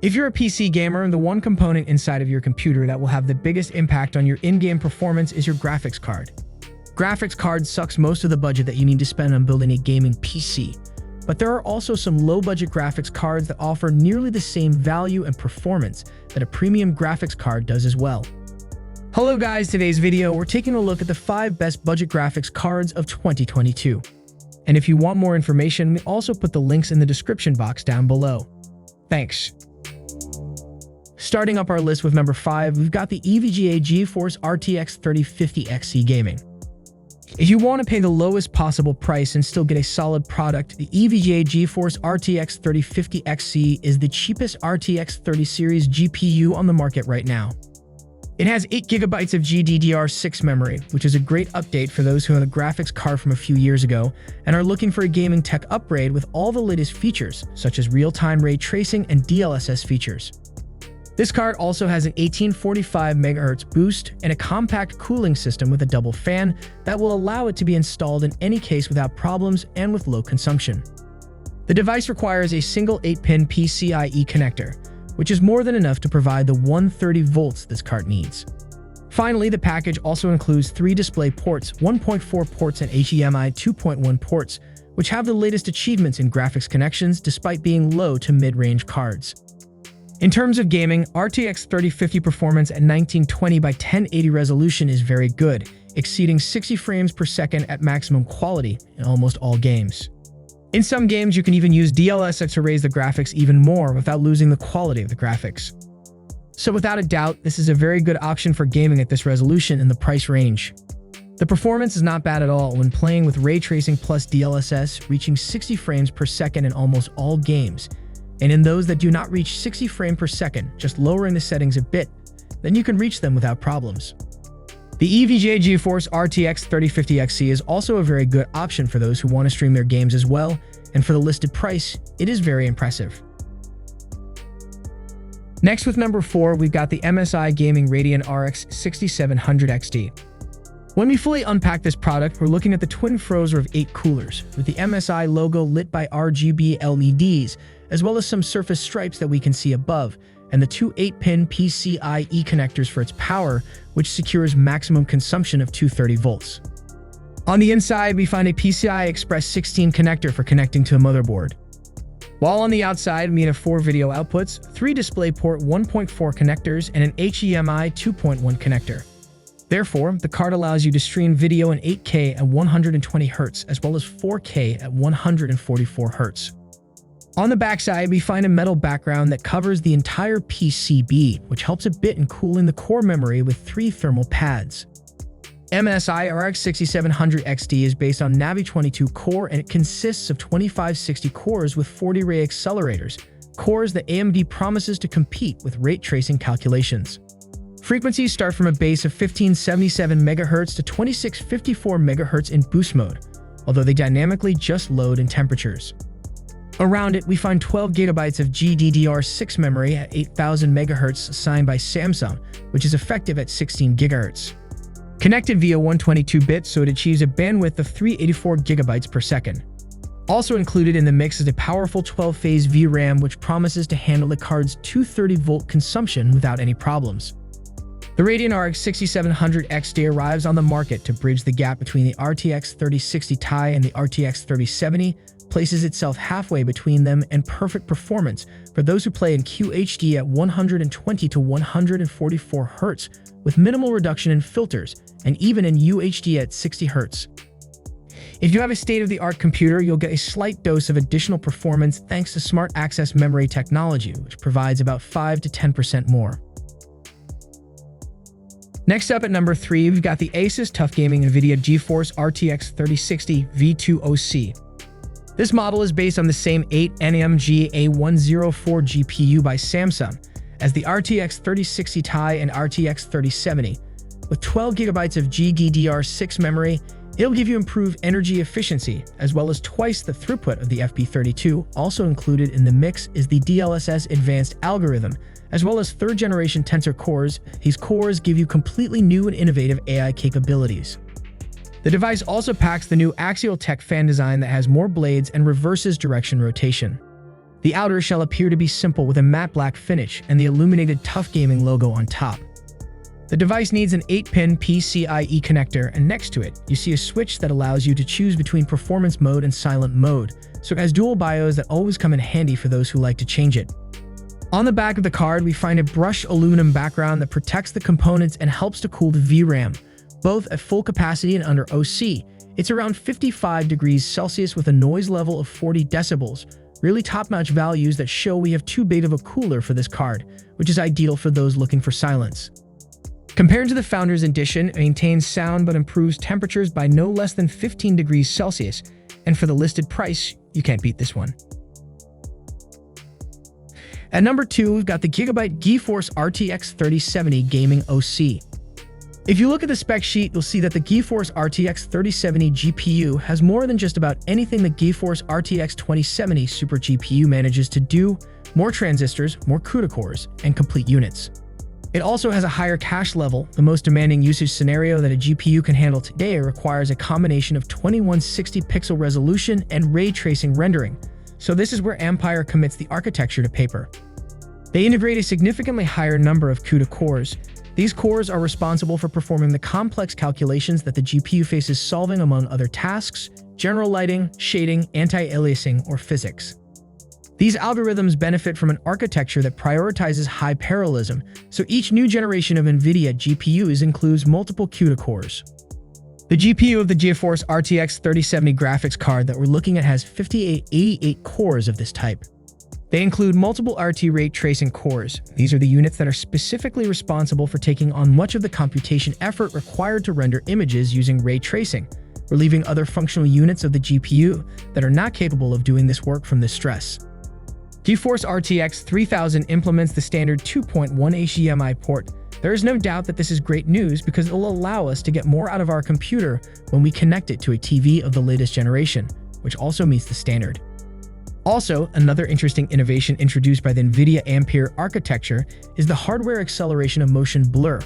If you're a PC gamer, the one component inside of your computer that will have the biggest impact on your in-game performance is your graphics card. Graphics card sucks most of the budget that you need to spend on building a gaming PC. But there are also some low-budget graphics cards that offer nearly the same value and performance that a premium graphics card does as well. Hello guys, today's video we're taking a look at the 5 best budget graphics cards of 2022. And if you want more information, we also put the links in the description box down below. Thanks. Starting up our list with number 5, we've got the EVGA GeForce RTX 3050 XE Gaming. If you want to pay the lowest possible price and still get a solid product, the EVGA GeForce RTX 3050 XE is the cheapest RTX 30 series GPU on the market right now. It has 8GB of GDDR6 memory, which is a great update for those who own a graphics card from a few years ago and are looking for a gaming tech upgrade with all the latest features, such as real-time ray tracing and DLSS features. This card also has an 1845 MHz boost and a compact cooling system with a double fan that will allow it to be installed in any case without problems and with low consumption. The device requires a single 8-pin PCIe connector, which is more than enough to provide the 130 volts this card needs. Finally, the package also includes 3 display ports, 1.4 ports and HDMI 2.1 ports, which have the latest achievements in graphics connections despite being low to mid-range cards. In terms of gaming, RTX 3050 performance at 1920 by 1080 resolution is very good, exceeding 60 frames per second at maximum quality in almost all games. In some games, you can even use DLSS to raise the graphics even more without losing the quality of the graphics. So without a doubt, this is a very good option for gaming at this resolution in the price range. The performance is not bad at all when playing with ray tracing plus DLSS, reaching 60 frames per second in almost all games. And in those that do not reach 60 frames per second, just lowering the settings a bit, then you can reach them without problems. The EVGA GeForce RTX 3050 XE is also a very good option for those who want to stream their games as well, and for the listed price, it is very impressive. Next with number 4, we've got the MSI Gaming Radeon RX 6700 XT. When we fully unpack this product, we're looking at the twin Frozer of 8 coolers, with the MSI logo lit by RGB LEDs, as well as some surface stripes that we can see above, and the 2 8-pin PCIe connectors for its power, which secures maximum consumption of 230 volts. On the inside, we find a PCI Express 16 connector for connecting to a motherboard. While on the outside, we have 4 video outputs, 3 DisplayPort 1.4 connectors, and an HDMI 2.1 connector. Therefore, the card allows you to stream video in 8K at 120 Hz, as well as 4K at 144 Hz. On the backside, we find a metal background that covers the entire PCB, which helps a bit in cooling the core memory with 3 thermal pads. MSI RX 6700 XT is based on Navi 22 core, and it consists of 2560 cores with 40 ray accelerators, cores that AMD promises to compete with ray tracing calculations. Frequencies start from a base of 1577 MHz to 2654 MHz in boost mode, although they dynamically just load in temperatures. Around it, we find 12GB of GDDR6 memory at 8000 MHz assigned by Samsung, which is effective at 16 GHz. Connected via 122-bit, so it achieves a bandwidth of 384 GB per second. Also included in the mix is a powerful 12-phase VRAM, which promises to handle the card's 230-volt consumption without any problems. The Radeon RX 6700 XT arrives on the market to bridge the gap between the RTX 3060 Ti and the RTX 3070, places itself halfway between them, and perfect performance for those who play in QHD at 120 to 144 Hz with minimal reduction in filters, and even in UHD at 60 Hz. If you have a state-of-the-art computer, you'll get a slight dose of additional performance thanks to Smart Access Memory technology, which provides about 5 to 10% more. Next up at number 3, we've got the ASUS TUF Gaming NVIDIA GeForce RTX 3060 V2OC. This model is based on the same 8nm A104 GPU by Samsung as the RTX 3060 Ti and RTX 3070. With 12GB of GDDR6 memory, it'll give you improved energy efficiency, as well as twice the throughput of the FP32. Also included in the mix is the DLSS advanced algorithm, as well as 3rd-generation Tensor cores. These cores give you completely new and innovative AI capabilities. The device also packs the new Axial Tech fan design that has more blades and reverses direction rotation. The outer shell appear to be simple with a matte black finish and the illuminated TUF Gaming logo on top. The device needs an 8-pin PCIe connector, and next to it, you see a switch that allows you to choose between performance mode and silent mode, so it has dual BIOS that always come in handy for those who like to change it. On the back of the card, we find a brushed aluminum background that protects the components and helps to cool the VRAM, both at full capacity and under OC. It's around 55 degrees Celsius with a noise level of 40 decibels, really top-notch values that show we have too big of a cooler for this card, which is ideal for those looking for silence. Compared to the Founders Edition, it maintains sound but improves temperatures by no less than 15 degrees Celsius, and for the listed price, you can't beat this one. At number 2, we've got the GIGABYTE GeForce RTX 3070 Gaming OC. If you look at the spec sheet, you'll see that the GeForce RTX 3070 GPU has more than just about anything the GeForce RTX 2070 Super GPU manages to do: more transistors, more CUDA cores, and complete units. It also has a higher cache level. The most demanding usage scenario that a GPU can handle today requires a combination of 2160 pixel resolution and ray tracing rendering, so this is where Ampere commits the architecture to paper. They integrate a significantly higher number of CUDA cores. These cores are responsible for performing the complex calculations that the GPU faces solving, among other tasks: general lighting, shading, anti-aliasing, or physics. These algorithms benefit from an architecture that prioritizes high parallelism, so each new generation of NVIDIA GPUs includes multiple CUDA cores. The GPU of the GeForce RTX 3070 graphics card that we're looking at has 5888 cores of this type. They include multiple RT ray tracing cores. These are the units that are specifically responsible for taking on much of the computation effort required to render images using ray tracing, relieving other functional units of the GPU that are not capable of doing this work from this stress. GeForce RTX 3000 implements the standard 2.1 HDMI port. There is no doubt that this is great news because it will allow us to get more out of our computer when we connect it to a TV of the latest generation, which also meets the standard. Also, another interesting innovation introduced by the NVIDIA Ampere architecture is the hardware acceleration of motion blur.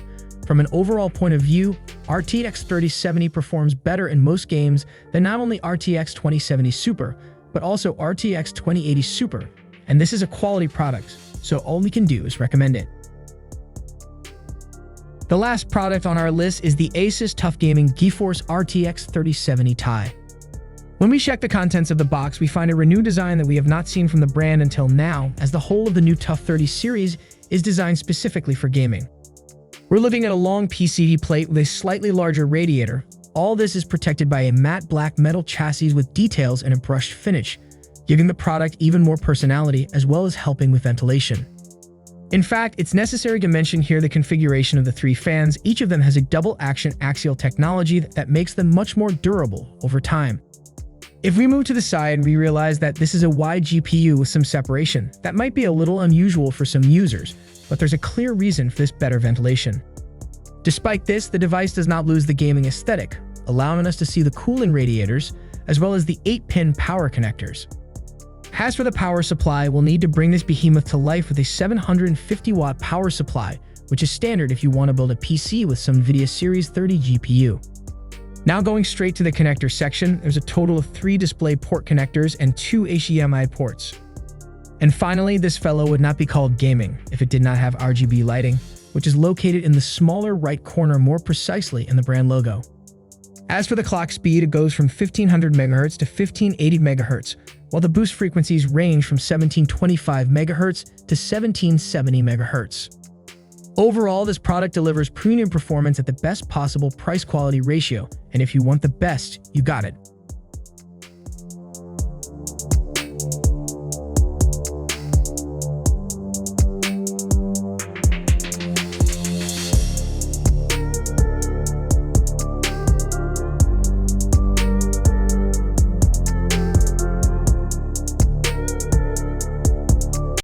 From an overall point of view, RTX 3070 performs better in most games than not only RTX 2070 Super, but also RTX 2080 Super. And this is a quality product, so all we can do is recommend it. The last product on our list is the ASUS TUF Gaming GeForce RTX 3070 Ti. When we check the contents of the box, we find a renewed design that we have not seen from the brand until now, as the whole of the new TUF 30 series is designed specifically for gaming. We're looking at a long PCB plate with a slightly larger radiator. All this is protected by a matte black metal chassis with details and a brushed finish, giving the product even more personality as well as helping with ventilation. In fact, it's necessary to mention here the configuration of the 3 fans. Each of them has a double-action axial technology that makes them much more durable over time. If we move to the side, we realize that this is a wide GPU with some separation. That might be a little unusual for some users, but there's a clear reason for this better ventilation. Despite this, the device does not lose the gaming aesthetic, allowing us to see the cooling radiators as well as the 8-pin power connectors. As for the power supply, we'll need to bring this behemoth to life with a 750-watt power supply, which is standard if you want to build a PC with some NVIDIA Series 30 GPU. Now going straight to the connector section, there's a total of 3 display port connectors and 2 HDMI ports. And finally, this fellow would not be called gaming if it did not have RGB lighting, which is located in the smaller right corner, more precisely in the brand logo. As for the clock speed, it goes from 1500 MHz to 1580 MHz, while the boost frequencies range from 1725 MHz to 1770 MHz. Overall, this product delivers premium performance at the best possible price-quality ratio, and if you want the best, you got it.